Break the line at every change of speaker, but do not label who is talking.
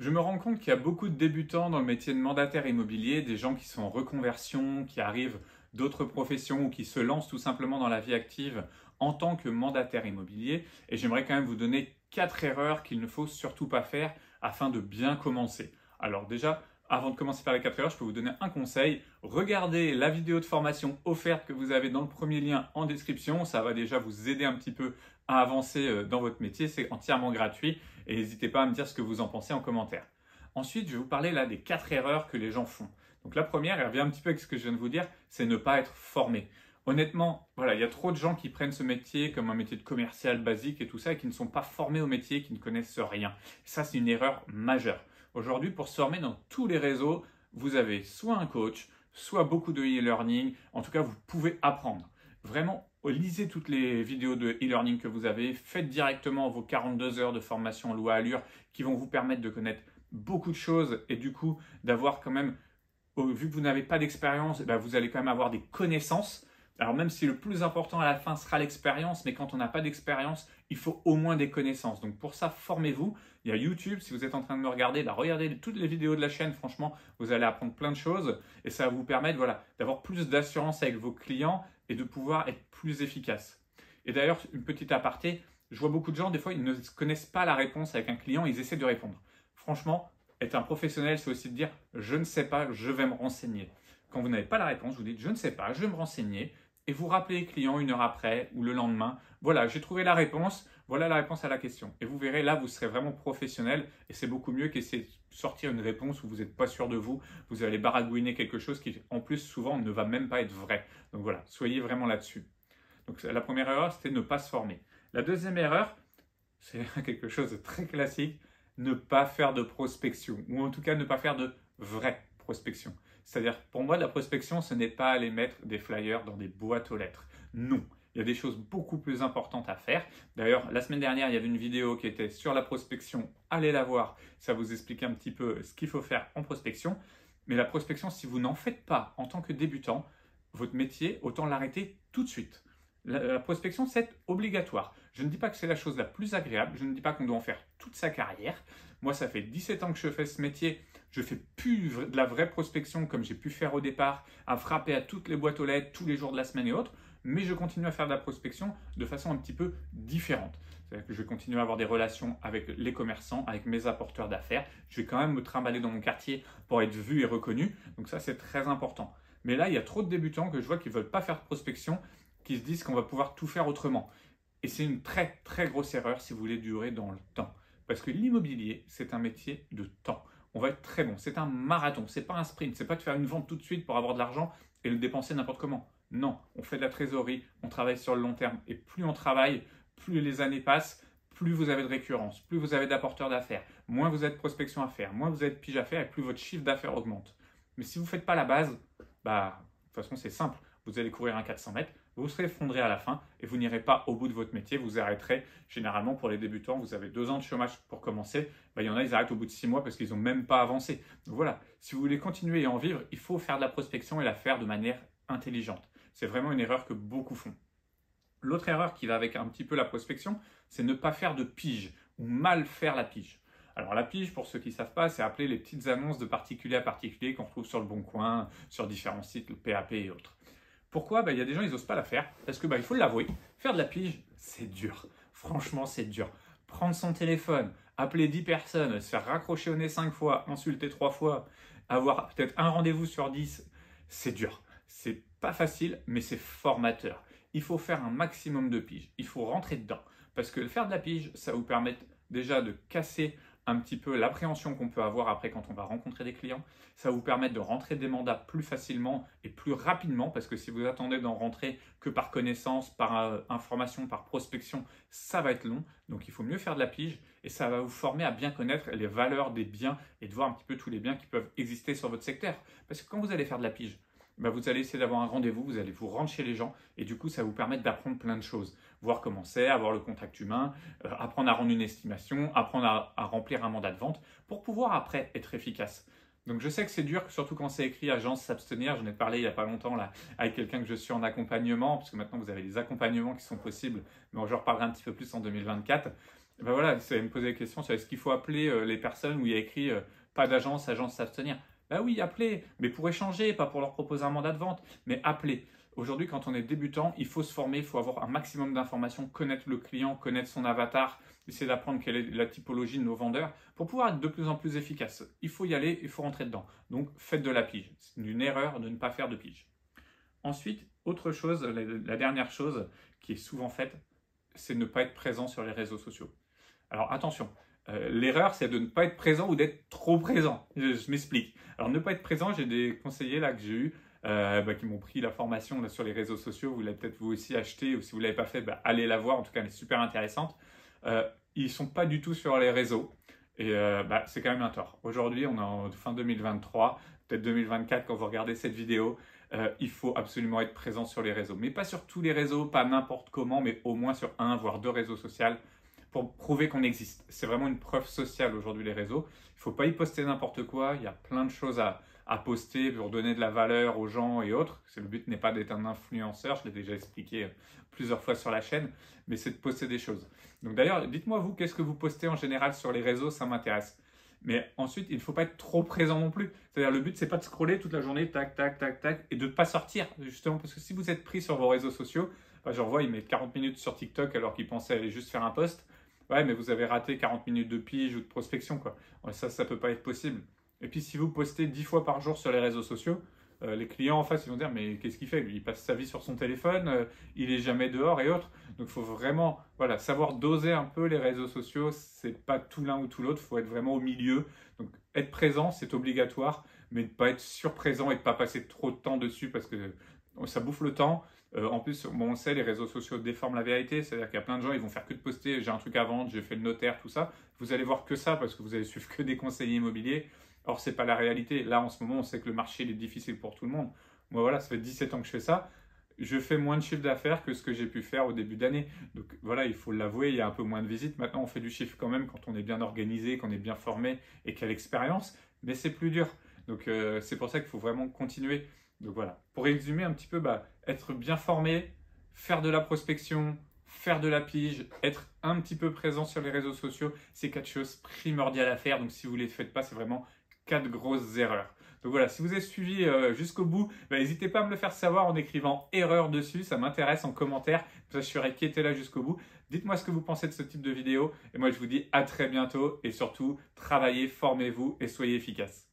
Je me rends compte qu'il y a beaucoup de débutants dans le métier de mandataire immobilier, des gens qui sont en reconversion, qui arrivent d'autres professions ou qui se lancent tout simplement dans la vie active en tant que mandataire immobilier. Et j'aimerais quand même vous donner 4 erreurs qu'il ne faut surtout pas faire afin de bien commencer. Alors déjà, avant de commencer par les 4 erreurs, je peux vous donner un conseil. Regardez la vidéo de formation offerte que vous avez dans le premier lien en description. Ça va déjà vous aider un petit peu à avancer dans votre métier. C'est entièrement gratuit et n'hésitez pas à me dire ce que vous en pensez en commentaire. Ensuite, je vais vous parler là des 4 erreurs que les gens font. Donc la première, elle revient un petit peu avec ce que je viens de vous dire, c'est ne pas être formé. Honnêtement, voilà, il y a trop de gens qui prennent ce métier comme un métier de commercial basique et tout ça et qui ne sont pas formés au métier, qui ne connaissent rien. Ça, c'est une erreur majeure. Aujourd'hui, pour se former dans tous les réseaux, vous avez soit un coach, soit beaucoup de e-learning. En tout cas, vous pouvez apprendre. Vraiment, lisez toutes les vidéos de e-learning que vous avez. Faites directement vos 42 heures de formation loi Allure qui vont vous permettre de connaître beaucoup de choses et du coup d'avoir quand même, vu que vous n'avez pas d'expérience, vous allez quand même avoir des connaissances. Alors même si le plus important à la fin sera l'expérience, mais quand on n'a pas d'expérience, il faut au moins des connaissances. Donc pour ça, formez-vous. Il y a YouTube, si vous êtes en train de me regarder, regardez toutes les vidéos de la chaîne. Franchement, vous allez apprendre plein de choses et ça va vous permettre d'avoir plus d'assurance avec vos clients et de pouvoir être plus efficace. Et d'ailleurs, une petite aparté, je vois beaucoup de gens, des fois, ils ne connaissent pas la réponse avec un client, ils essaient de répondre. Franchement, être un professionnel, c'est aussi de dire « je ne sais pas, je vais me renseigner ». Quand vous n'avez pas la réponse, vous dites « je ne sais pas, je vais me renseigner ». Et vous rappelez le client une heure après ou le lendemain, voilà, j'ai trouvé la réponse, voilà la réponse à la question. Et vous verrez, là, vous serez vraiment professionnel et c'est beaucoup mieux qu'essayer de sortir une réponse où vous n'êtes pas sûr de vous, vous allez baragouiner quelque chose qui, en plus, souvent, ne va même pas être vrai. Donc voilà, soyez vraiment là-dessus. Donc la première erreur, c'était ne pas se former. La deuxième erreur, c'est quelque chose de très classique, ne pas faire de prospection, ou en tout cas ne pas faire de vraie prospection. C'est-à-dire, pour moi, la prospection, ce n'est pas aller mettre des flyers dans des boîtes aux lettres. Non, il y a des choses beaucoup plus importantes à faire. D'ailleurs, la semaine dernière, il y avait une vidéo qui était sur la prospection. Allez la voir, ça vous explique un petit peu ce qu'il faut faire en prospection. Mais la prospection, si vous n'en faites pas en tant que débutant, votre métier, autant l'arrêter tout de suite. La prospection, c'est obligatoire. Je ne dis pas que c'est la chose la plus agréable, je ne dis pas qu'on doit en faire toute sa carrière. Moi, ça fait 17 ans que je fais ce métier, je ne fais plus de la vraie prospection comme j'ai pu faire au départ, à frapper à toutes les boîtes aux lettres tous les jours de la semaine et autres, mais je continue à faire de la prospection de façon un petit peu différente. C'est-à-dire que je vais continuer à avoir des relations avec les commerçants, avec mes apporteurs d'affaires. Je vais quand même me trimballer dans mon quartier pour être vu et reconnu, donc ça, c'est très important. Mais là, il y a trop de débutants que je vois qui ne veulent pas faire de prospection, qui se disent qu'on va pouvoir tout faire autrement. Et c'est une très très grosse erreur si vous voulez durer dans le temps. Parce que l'immobilier, c'est un métier de temps. On va être très bon. C'est un marathon, c'est pas un sprint. C'est pas de faire une vente tout de suite pour avoir de l'argent et le dépenser n'importe comment. Non, on fait de la trésorerie, on travaille sur le long terme. Et plus on travaille, plus les années passent, plus vous avez de récurrence, plus vous avez d'apporteurs d'affaires, moins vous avez de prospection à faire, moins vous avez de pige à faire et plus votre chiffre d'affaires augmente. Mais si vous ne faites pas la base, de toute façon c'est simple. Vous allez courir un 400 mètres, vous serez effondré à la fin et vous n'irez pas au bout de votre métier, vous arrêterez. Généralement, pour les débutants, vous avez 2 ans de chômage pour commencer. Il y en a, ils arrêtent au bout de 6 mois parce qu'ils n'ont même pas avancé. Donc voilà, si vous voulez continuer et en vivre, il faut faire de la prospection et la faire de manière intelligente. C'est vraiment une erreur que beaucoup font. L'autre erreur qui va avec un petit peu la prospection, c'est ne pas faire de pige ou mal faire la pige. Alors la pige, pour ceux qui ne savent pas, c'est appeler les petites annonces de particulier à particulier qu'on retrouve sur le Bon Coin, sur différents sites, le PAP et autres. Pourquoi? Il y a des gens, ils n'osent pas la faire parce que, il faut l'avouer, faire de la pige, c'est dur. Franchement, c'est dur. Prendre son téléphone, appeler 10 personnes, se faire raccrocher au nez 5 fois, insulter 3 fois, avoir peut-être un rendez-vous sur 10, c'est dur. C'est pas facile, mais c'est formateur. Il faut faire un maximum de pige. Il faut rentrer dedans. Parce que faire de la pige, ça vous permet déjà de casser un petit peu l'appréhension qu'on peut avoir après quand on va rencontrer des clients. Ça va vous permettre de rentrer des mandats plus facilement et plus rapidement parce que si vous attendez d'en rentrer que par connaissance, par information, par prospection, ça va être long. Donc il faut mieux faire de la pige et ça va vous former à bien connaître les valeurs des biens et de voir un petit peu tous les biens qui peuvent exister sur votre secteur. Parce que quand vous allez faire de la pige, vous allez essayer d'avoir un rendez-vous, vous allez vous rendre chez les gens et du coup, ça va vous permettre d'apprendre plein de choses. Voir comment c'est, avoir le contact humain, apprendre à rendre une estimation, apprendre à remplir un mandat de vente pour pouvoir après être efficace. Donc je sais que c'est dur, surtout quand c'est écrit agence s'abstenir. J'en ai parlé il n'y a pas longtemps là, avec quelqu'un que je suis en accompagnement, parce que maintenant vous avez des accompagnements qui sont possibles, mais j'en reparlerai un petit peu plus en 2024. Ben voilà, ça me posait la question sur est-ce qu'il faut appeler les personnes où il y a écrit pas d'agence, agence s'abstenir. Ben oui, appelez, mais pour échanger, pas pour leur proposer un mandat de vente, mais appelez. Aujourd'hui, quand on est débutant, il faut se former, il faut avoir un maximum d'informations, connaître le client, connaître son avatar, essayer d'apprendre quelle est la typologie de nos vendeurs pour pouvoir être de plus en plus efficace. Il faut y aller, il faut rentrer dedans. Donc, faites de la pige. C'est une erreur de ne pas faire de pige. Ensuite, autre chose, la dernière chose qui est souvent faite, c'est ne pas être présent sur les réseaux sociaux. Alors attention, l'erreur c'est de ne pas être présent ou d'être trop présent. Je m'explique. Alors ne pas être présent, j'ai des conseillers là que j'ai eu qui m'ont pris la formation là, sur les réseaux sociaux. Vous l'avez peut-être vous aussi acheté ou si vous ne l'avez pas fait, allez la voir. En tout cas, elle est super intéressante. Ils ne sont pas du tout sur les réseaux et c'est quand même un tort. Aujourd'hui, on est en fin 2023, peut-être 2024 quand vous regardez cette vidéo. Il faut absolument être présent sur les réseaux. Mais pas sur tous les réseaux, pas n'importe comment, mais au moins sur un, voire deux réseaux sociaux pour prouver qu'on existe. C'est vraiment une preuve sociale aujourd'hui les réseaux. Il ne faut pas y poster n'importe quoi. Il y a plein de choses à poster pour donner de la valeur aux gens et autres. Le but n'est pas d'être un influenceur, je l'ai déjà expliqué plusieurs fois sur la chaîne, mais c'est de poster des choses. Donc d'ailleurs, dites-moi vous, qu'est-ce que vous postez en général sur les réseaux, ça m'intéresse. Mais ensuite, il ne faut pas être trop présent non plus. C'est-à-dire, le but, c'est pas de scroller toute la journée, tac, tac, tac, tac, et de ne pas sortir, justement, parce que si vous êtes pris sur vos réseaux sociaux, j'en vois, ils mettent 40 minutes sur TikTok alors qu'ils pensaient aller juste faire un post. Ouais, mais vous avez raté 40 minutes de pige ou de prospection, quoi. Ouais, ça ne peut pas être possible. Et puis, si vous postez 10 fois par jour sur les réseaux sociaux, les clients en face, ils vont dire, mais qu'est-ce qu'il fait? Lui, il passe sa vie sur son téléphone, il est jamais dehors et autres. Donc, il faut vraiment savoir doser un peu les réseaux sociaux. C'est pas tout l'un ou tout l'autre, il faut être vraiment au milieu. Donc, être présent, c'est obligatoire, mais ne pas être surprésent et ne pas passer trop de temps dessus parce que ça bouffe le temps. En plus, on sait, les réseaux sociaux déforment la vérité, c'est-à-dire qu'il y a plein de gens, ils vont faire que de poster, j'ai un truc à vendre, j'ai fait le notaire, tout ça. Vous allez voir que ça parce que vous allez suivre que des conseillers immobiliers. Or, ce n'est pas la réalité. Là, en ce moment, on sait que le marché il est difficile pour tout le monde. Moi, voilà, ça fait 17 ans que je fais ça. Je fais moins de chiffre d'affaires que ce que j'ai pu faire au début d'année. Donc voilà, il faut l'avouer, il y a un peu moins de visites. Maintenant, on fait du chiffre quand même quand on est bien organisé, qu'on est bien formé et qu'il y a l'expérience. Mais c'est plus dur. Donc c'est pour ça qu'il faut vraiment continuer. Donc voilà, pour résumer un petit peu, être bien formé, faire de la prospection, faire de la pige, être un petit peu présent sur les réseaux sociaux, c'est 4 choses primordiales à faire. Donc si vous ne les faites pas, c'est vraiment 4 grosses erreurs. Donc voilà, si vous avez suivi jusqu'au bout, n'hésitez pas à me le faire savoir en écrivant erreur dessus, ça m'intéresse en commentaire, comme ça je saurai qui était là jusqu'au bout. Dites-moi ce que vous pensez de ce type de vidéo et moi je vous dis à très bientôt et surtout, travaillez, formez-vous et soyez efficaces.